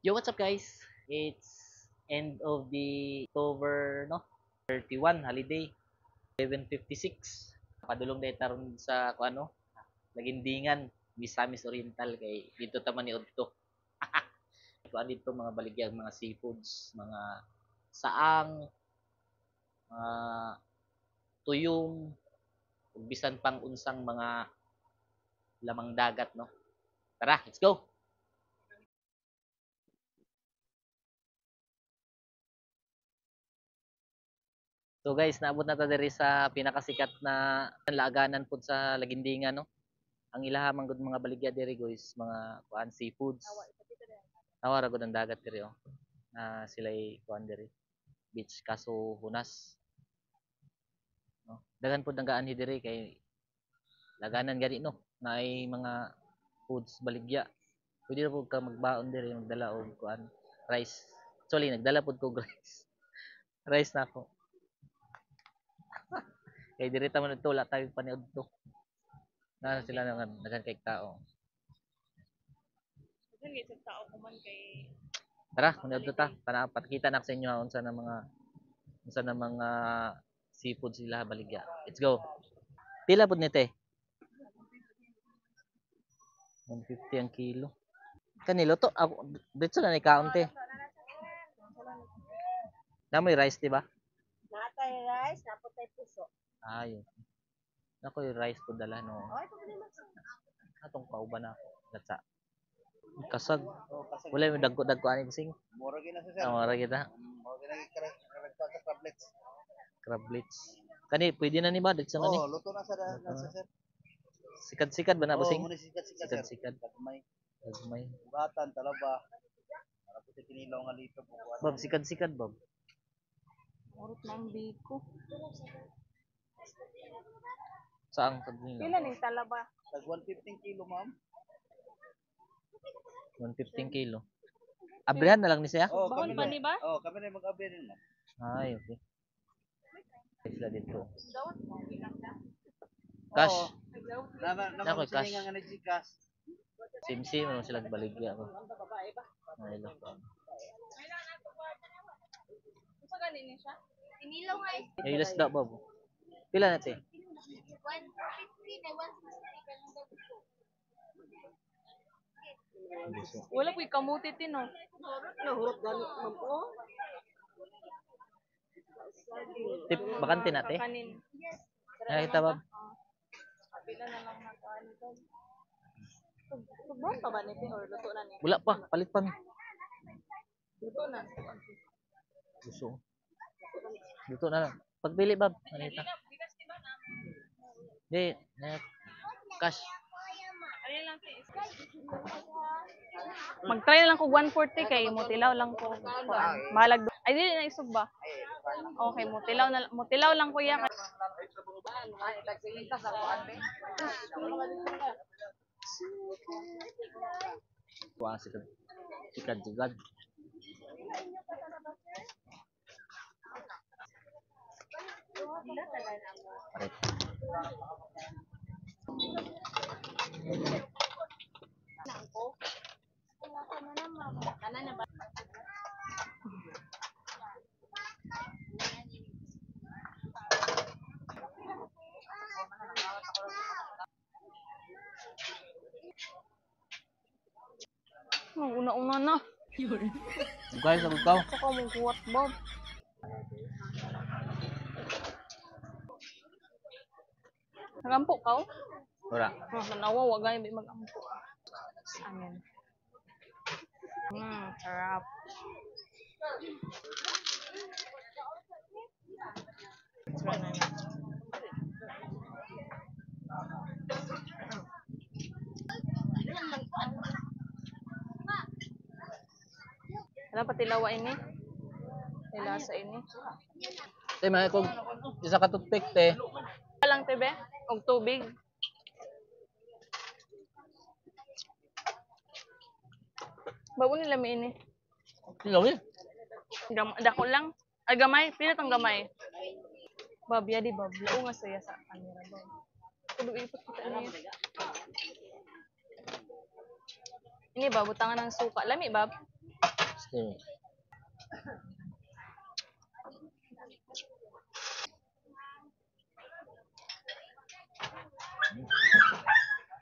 Yo, what's up guys? It's end of the October, no? 31 holiday, 11:56. Padulong na itaron sa ano, Lagindingan, Misamis Oriental kay dito taman ni Odto. Kuan dito mga baligyang mga seafoods, mga saang, mga tuyong, ug bisan pang unsang mga lamang dagat, no? Tara, let's go. So guys, naabot na ta diri sa pinakasikat na laganan pud sa Lagindingan, no? Ang ilahamang gud mga baligya diri guys, mga kuan seafoods. Nawara gud ang dagat diri oh. Na sila'y kuan diri, beach kaso hunas, no. Daghan pud nagaanhi diri kay laganan gani no, naay mga foods baligya. Pwede na pud ka magbaon diri, magdala og kuan, rice. Actually, nagdala pud ko rice. Rice na ako. Kay diri ta man wala tayo paniud to. Na sila nga daghan kay tao. Dili sa tao ko man kay Tara, manood ta. Para pakita na sa inyo unsa na mga seafood sila baligya. Let's go. Pila pud ni te? 150 ang kilo. Kanilo to ako dito na ni kaunti. Na may rice di ba? natay rice, naputay puso. Ayun. Nako yung rice ko dala no. Ay, problema sa. Atong kauban ako. Gatsa. Kasag. Wala yung dagko ani sing. Mura gina sa sir. Mara kita. Mura gina karagpa sa tablets. Crablets. Kani pwede na ni ba dito sa kani? Oh, luto na sa sir. Sikad-sikad ba na ba Oh, sing? muna sikat-sikat sir. Sikad-sikad. Kagmay. Gagmay. Batan talaba. Para puti kinilaw nga dito po. Bob, sikad-sikad Bob. Urot ng biko. Saan pag nila? Pila ning talaba? Tag 115 kilo ma'am. 115 kilo. Abrihan na lang ni siya? Oh, Bahon pa ni ba? Oh, kami na mag-abri rin ma'am. Ay, okay. Sila dito. Dawat mo. Cash. Oh, na Nako, cash. sininga nga na Gcash. Sim-sim mo sila baligya ako. Ay, lo. Unsa gani ni siya? Inilaw nga eh. Ay, let's daw Bob. Pila natin? 150 na 160 kanang dagko. Wala ko'y kamuti tino. Nahurot gani man po. Tip, bakante natin? Kanin. Nakita Bob? Pila na lang na ano to. Sugbon pa ba ni or luto na ni? Wala pa, palit pa mi. Luto na. Gusto. Dito na lang. Pagpili Bob, manita. Di, cash. Mag-try lang ko 140 kay motilaw lang ko. Malag. Ay dili na isog ba? Okay, motilaw lang ko ya. Wah, sikad. Sikad-sikad. Parit. Una-una na. Guys, sabi ko. Saka mo kuwat Bob. Nagampo ka oh? Ora. Nawa, wag gani mag-ampo. Amen. Sarap. Try na na. Ano pa tilawa ini? Tilasa ini. Te, may kog isa ka toothpick te. Lang tebe, og tubig. Bawo nila mi ini. Ilaw eh. Dako lang. Ay gamay, pila tong gamay. Bob, ya di Bob. Lao nga saya sa camera Bob. Kudu ipot kita niya. Ini Bob, butangan ng suka. Lami Bob. Sige.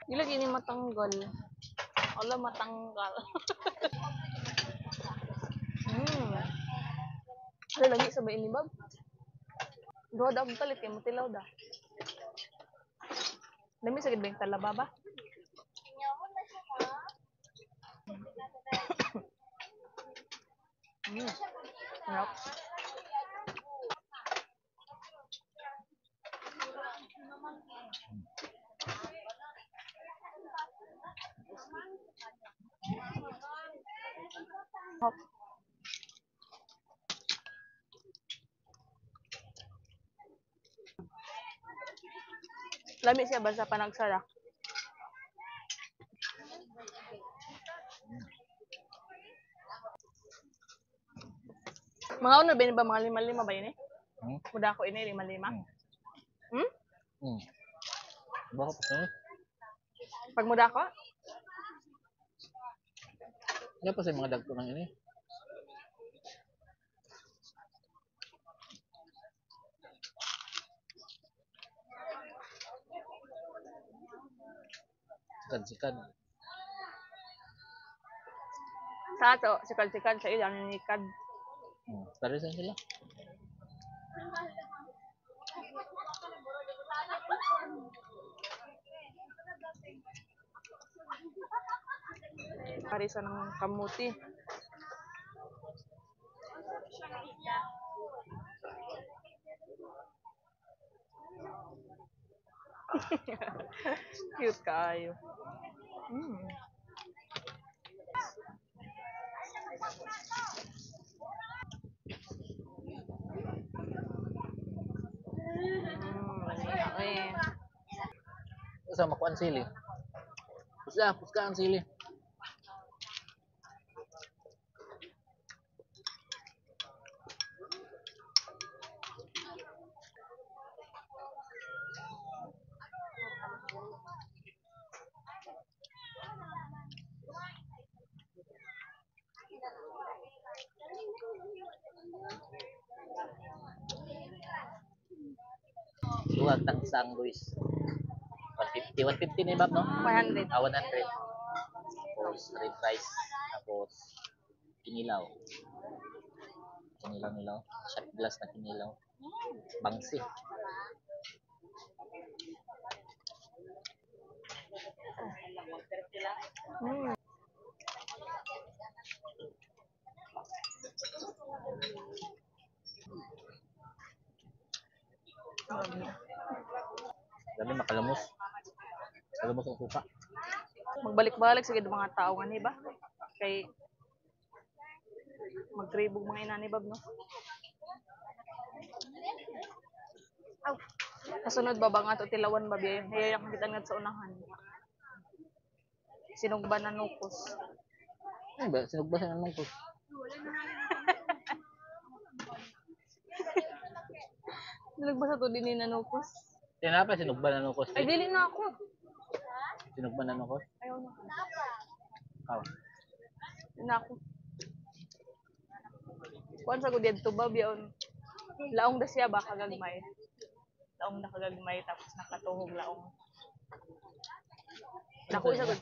Ilag ini matanggal. Ala matanggal. Ada lagi sabay ini bab. Duha daw talit kay matilaw da. Dami sa gid tala baba. Sarap. Hop. Lami siya basta panagsara. Mga ano ba mga lima-lima ba yun eh? Muda ko ini lima-lima. Bakit pa sa'yo? Pag muda ko, Ano pa sa mga dagko ng ini? Sikan-sikan. sa ato, sikad-sikad sa ilang ninikad. Pare saan sila? Parisa ng kamuti. Cute kaayo. Okay. Sa makuan sili. Puska ang sili. Duwag tang isang guys. 150 na ibab no? 100. 100. Tapos red rice. Tapos kinilaw. Kinilaw. Shot glass na kinilaw. Bangsi. Dami makalamos. Kalamos ang suka. Magbalik-balik sa mga tao nga ni ba? Kay magkribog mga ina ni Bab no. Aw. Kasunod ba nga to tilawan ba biya? Hayang kagitan nga sa unahan. Sinugban na nukos. Ay ba sinugba sa nang ko. Nilagba sa to din ni nanukos. Tinapa sinugba na nukos. Ay dili na ako. Sinugba na nukos. Ayaw na. Aw. Dili na ako. Kuan sa ko didto Bab yaon. Laong da siya ba kagagmay. Laong na kagagmay tapos nakatuhog laong. Dako isa gud.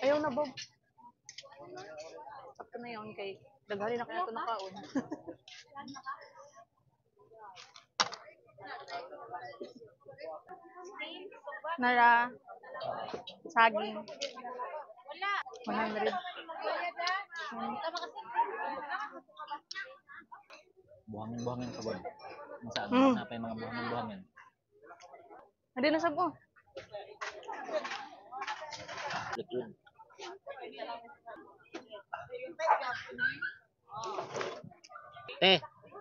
Ayaw na Bob. Sakto na yun kay daghali na kaya ito nakaon. Nara saging 100. Buhangin sa bud. Saan na pa yung mga buhangin. Hindi na sab ko. Liquid.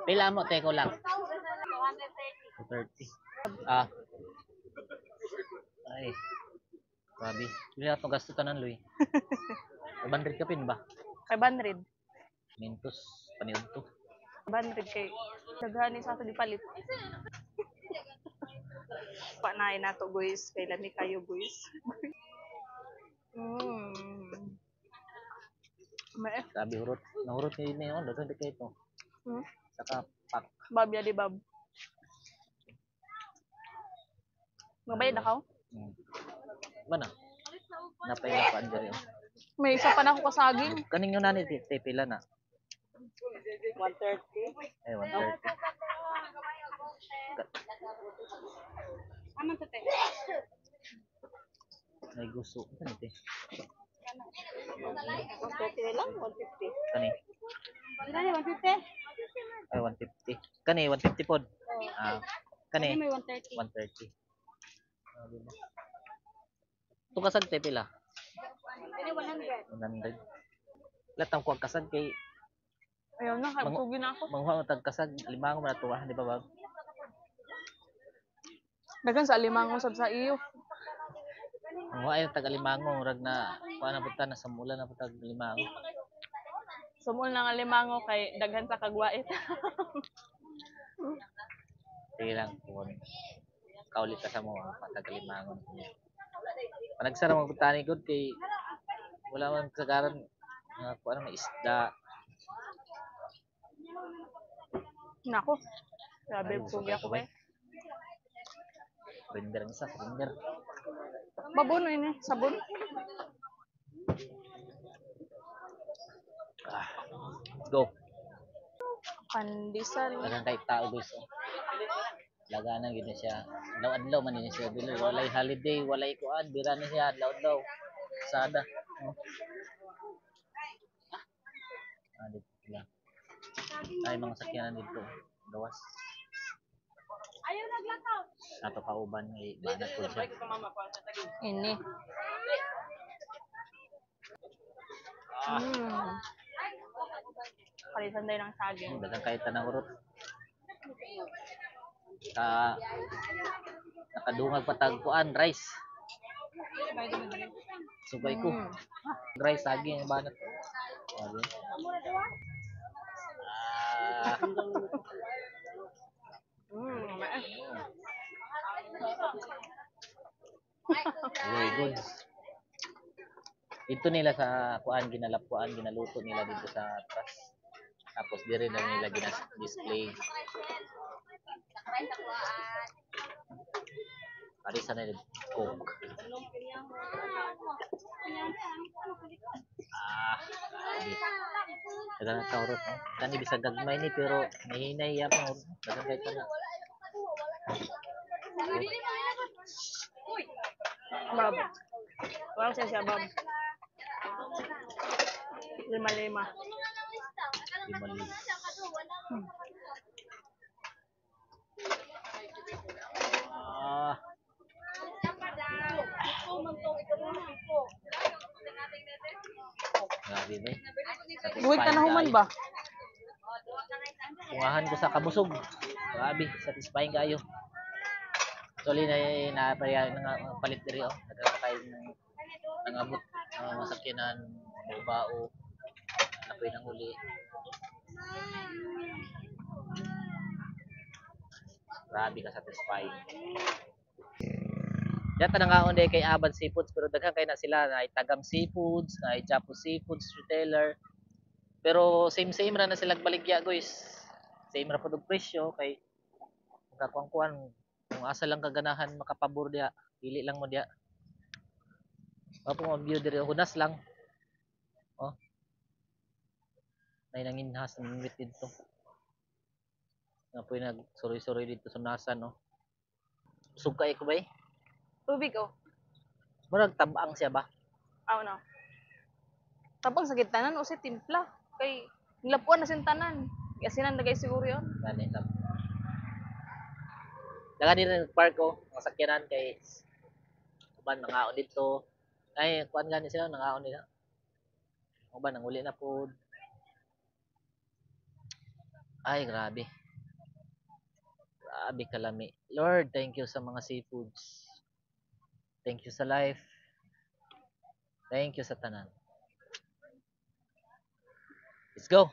Pila mo ko lang. 230. Ah. Ay. Grabe. Pila to gasto tanan Luy. 500 ka pin ba? 500. Mintos paniud to. 500 kay daghani sa ato di palit. Panaay na to guys, kay lami kayo guys. May Grabe hurot. Nahurot ni ini oh, dagan kay ito. Hmm? Saka pak. Bob, ya di Bob. Magbayad na ka? Hmm. Mana? Napay na paan diri. May isa pa na ako kasaging. Kaning yun nani pila na. 130. Ay 130. Aman to te. May gusto. Kani te. 130 na lang, 150. Kani. Ano 150? Ay 150. Kani 150 pod. Ah. Kani May 130. 130. Ah, diba? Ito kasag te pila. Ini 100. 100. Latang kuwag kasag kay Ayaw na, kaibsugin na ako. manghuang tag kasag limang man tuwa, di ba ba? Dagan sa limangon sab sa iyo. Manghuang ay tag limango rag na kuan na punta na sa mula na tag limango. Sumul na nga limango kay daghan sa kagwait. Sige lang kung kaulit ka sa mo patag limango. Panagsara mo putani gud kay wala man kagaran nga kuan may isda. Nako. Grabe, sugi ako kay. Render ang isa, render. Babon ini, sabon. Ah, go. Pandesal. Daghang kay tao guys. Laganan gid na siya. Adlaw-adlaw man ni siya dili walay holiday, walay kuan, bira na siya adlaw-adlaw. Sada. Oh. Ah, dito lang. Ay mga sakyanan dito. Gawas. Ayaw naglakaw. Ato kauban ay banat po siya. Ini. Palitan tayo ng saging. Daghang kay tanang urot. Ka nakadungag patag kuan rice. Subay ko. Rice saging banat. Okay. Ah, very good. Dito nila sa kuan ginalapuan, ginaluto nila dito sa atras. Tapos dire na nila gina-display. Ari sa nila cook. Ah, dagan ka urot no. Kani bisa gagmay ni pero nahinay ya pa urot. Dagan kay kana. Bob. Wow, siya Bob. 5-5. Di mali. Ah, grabe ba? Buwig ka na human ba? Tungahan ko sa kabusog. Grabe, satisfying kayo. Actually na palit diri oh. Nagkakay ng abot masakyanan, bao. Ako'y nang uli. Grabe ka satisfying. Data na nga onde kay Aban Seafoods pero daghan kay na sila na Tagam Seafoods, na Japo Seafoods retailer. Pero same ra na sila baligya guys. Same ra pud og presyo kay kakuan kung asa lang kaganahan makapabor diha, pili lang mo diha. Apo mo view diri hunas lang. Oh. Nay nanginhas ng dito. Nga po nag suri-suri dito sa nasan no. Busog kay ko ba eh? Tubig oh. Murag tabang siya ba? Aw no. Tapos sa tanan o si timpla kay nilapuan na sin tanan. Asinan dagay siguro yon. Gani lang. Dagan din ng park ko, mga sakyanan kay uban nangaon dito. Ay, kuan gani sila nangaon nila. Uban nang uli na po. Ay, grabe. Grabe kalami. Lord, thank you sa mga seafoods. Thank you sa life. Thank you sa tanan. Let's go.